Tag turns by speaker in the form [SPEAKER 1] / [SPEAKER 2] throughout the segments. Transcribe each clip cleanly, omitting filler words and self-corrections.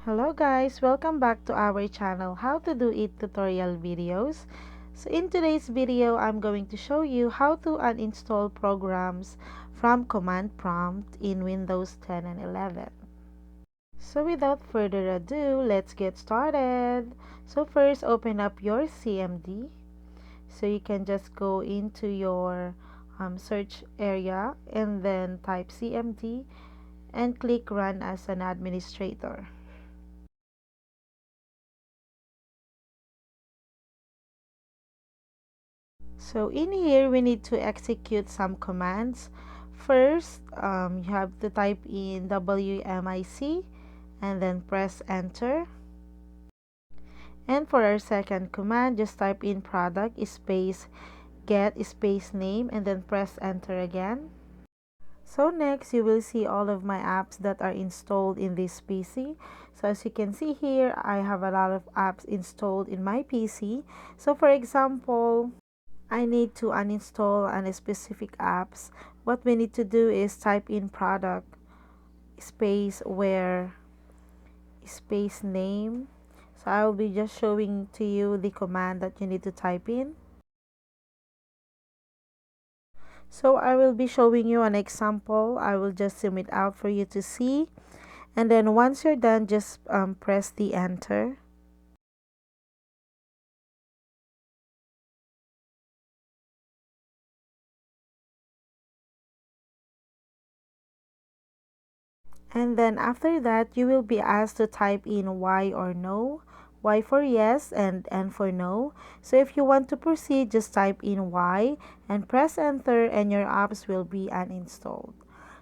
[SPEAKER 1] Hello guys, welcome back to our channel How to Do It tutorial videos. So in today's video, I'm going to show you how to uninstall programs from command prompt in Windows 10 and 11. So without further ado, let's get started. So first, open up your CMD. So you can just go into your search area and then type CMD and click Run as an administrator. So in here, we need to execute some commands. First, you have to type in WMIC and then press enter. And for our second command, just type in product space get space name and then press enter again. So next, you will see all of my apps that are installed in this PC. So as you can see here, I have a lot of apps installed in my PC. So for example, I need to uninstall a specific apps. What we need to do is type in product space where space name. So I will be just showing to you the command that you need to type in. So I will be showing you an example. I will just zoom it out for you to see. And then once you're done, just press the enter. And then after that, you will be asked to type in Y or no. Y for yes and N for no. So if you want to proceed, just type in Y and press enter and your apps will be uninstalled.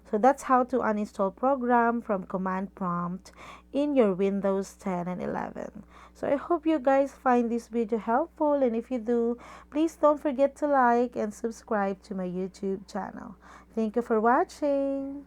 [SPEAKER 1] So that's how to uninstall program from command prompt in your Windows 10 and 11. So I hope you guys find this video helpful, and if you do, please don't forget to like and subscribe to my YouTube channel. Thank you for watching.